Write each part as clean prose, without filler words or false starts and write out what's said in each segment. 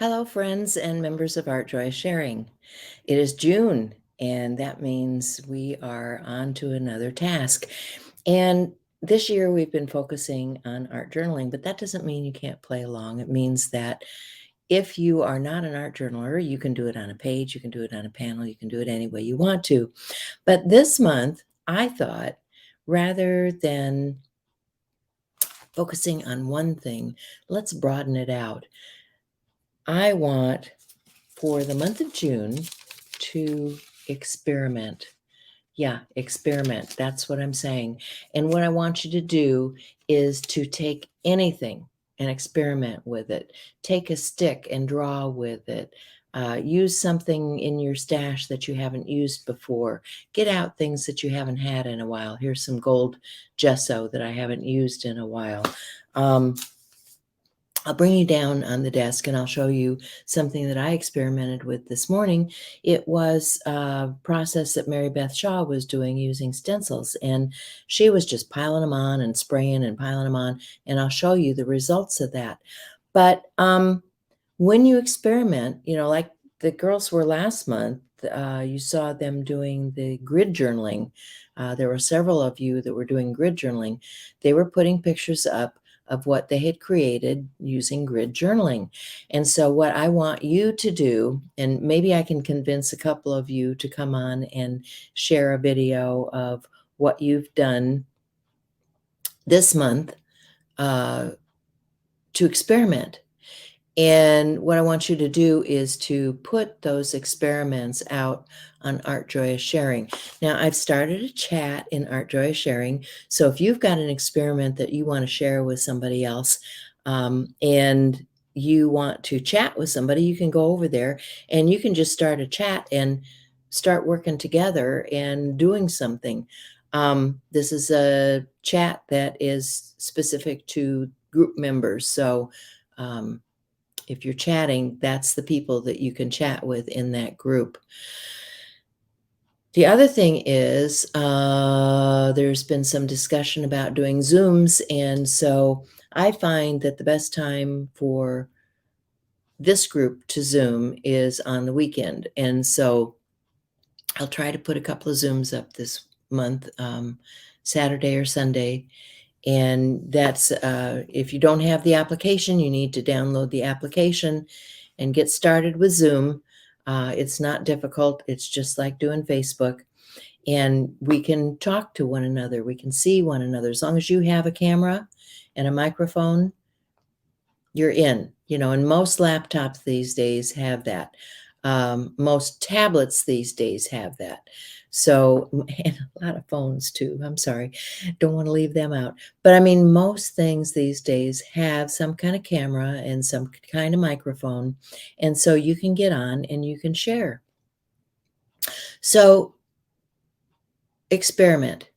Hello, friends and members of Art Joy Sharing. It is June, and that means we are on to another task. And this year we've been focusing on art journaling, but that doesn't mean you can't play along. It means that if you are not an art journaler, you can do it on a page, you can do it on a panel, you can do it any way you want to. But this month, I thought rather than focusing on one thing, let's broaden it out. I want for the month of June to experiment. Yeah, experiment. That's what I'm saying. And what I want you to do is to take anything and experiment with it. Take a stick and draw with it. Use something in your stash that you haven't used before. Get out things that you haven't had in a while. Here's some gold gesso that I haven't used in a while. I'll bring you down on the desk and I'll show you something that I experimented with this morning. It was a process that Mary Beth Shaw was doing using stencils, and she was just piling them on and spraying and piling them on, and I'll show you the results of that. But when you experiment, like the girls were last month, you saw them doing the grid journaling. There were several of you that were doing grid journaling. They were putting pictures up of what they had created using grid journaling. And so what I want you to do, and maybe I can convince a couple of you to come on and share a video of what you've done this month to experiment. And what I want you to do is to put those experiments out on Art Joy Sharing. Now, I've started a chat in Art Joy Sharing. So if you've got an experiment that you want to share with somebody else, and you want to chat with somebody, you can go over there and you can just start a chat and start working together and doing something. This is a chat that is specific to group members. So, if you're chatting, that's the people that you can chat with in that group. The other thing is there's been some discussion about doing Zooms, and so I find that the best time for this group to Zoom is on the weekend, and so I'll try to put a couple of Zooms up this month, Saturday or Sunday. And that's, if you don't have the application, you need to download the application and get started with Zoom. It's not difficult. It's just like doing Facebook. And we can talk to one another. We can see one another. As long as you have a camera and a microphone, you're in. And most laptops these days have that. Most tablets these days have that. So, and a lot of phones too. I'm sorry. Don't want to leave them out. But I mean, most things these days have some kind of camera and some kind of microphone. And so you can get on and you can share. So experiment.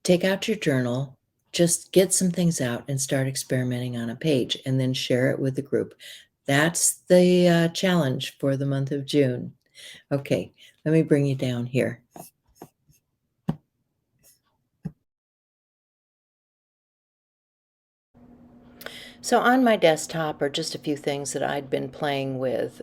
Take out your journal. Just get some things out and start experimenting on a page and then share it with the group. That's the challenge for the month of June. Okay, let me bring you down here. So on my desktop are just a few things that I'd been playing with.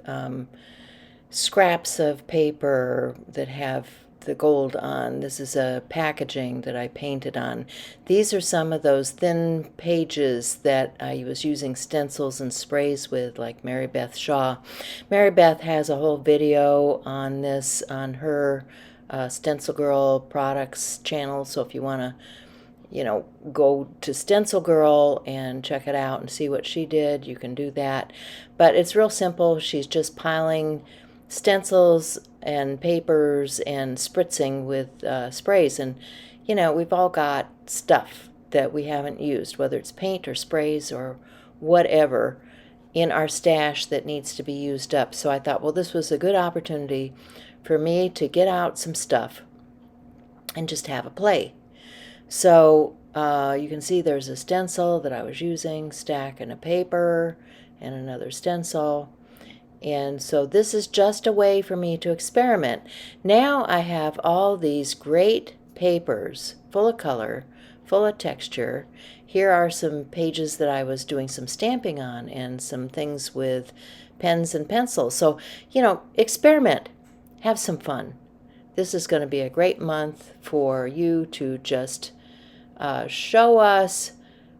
Scraps of paper that have the gold on. This is a packaging that I painted on. These are some of those thin pages that I was using stencils and sprays with, like Mary Beth Shaw. Mary Beth has a whole video on this on her Stencil Girl Products channel, so if you want to go to Stencil Girl and check it out and see what she did, you can do that. But it's real simple. She's just piling stencils and papers and spritzing with sprays. And, we've all got stuff that we haven't used, whether it's paint or sprays or whatever, in our stash that needs to be used up. So I thought, well, this was a good opportunity for me to get out some stuff and just have a play. So you can see there's a stencil that I was using, stack and a paper, and another stencil. And so this is just a way for me to experiment. Now I have all these great papers full of color, full of texture. Here are some pages that I was doing some stamping on and some things with pens and pencils. So, experiment, have some fun. This is going to be a great month for you to just show us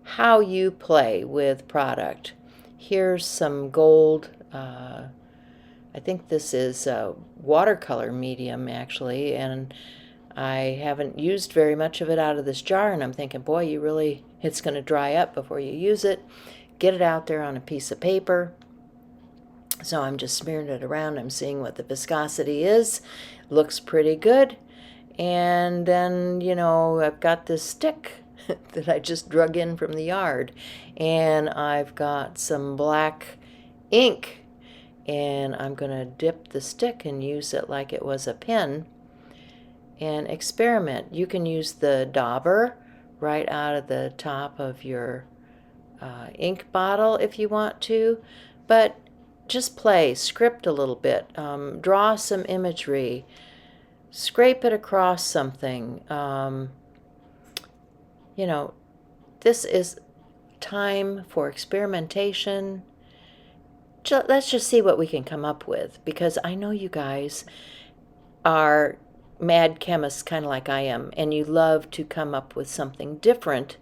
how you play with product. Here's some gold. I think this is a watercolor medium actually, and I haven't used very much of it out of this jar, and I'm thinking, boy, it's going to dry up before you use it. Get it out there on a piece of paper. So I'm just smearing it around. I'm seeing what the viscosity is. Looks pretty good. And then, I've got this stick that I just drug in from the yard. And I've got some black ink. And I'm going to dip the stick and use it like it was a pen. And experiment. You can use the dauber right out of the top of your ink bottle if you want to. But just play, script a little bit, draw some imagery, scrape it across something. This is time for experimentation. Let's just see what we can come up with, because I know you guys are mad chemists kind of like I am, and you love to come up with something different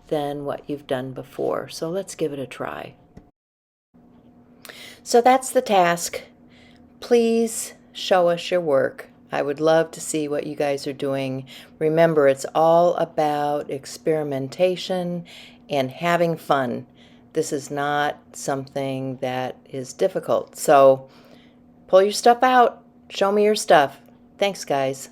than what you've done before. So let's give it a try. So that's the task. Please show us your work. I would love to see what you guys are doing. Remember, it's all about experimentation and having fun. This is not something that is difficult. So pull your stuff out. Show me your stuff. Thanks, guys.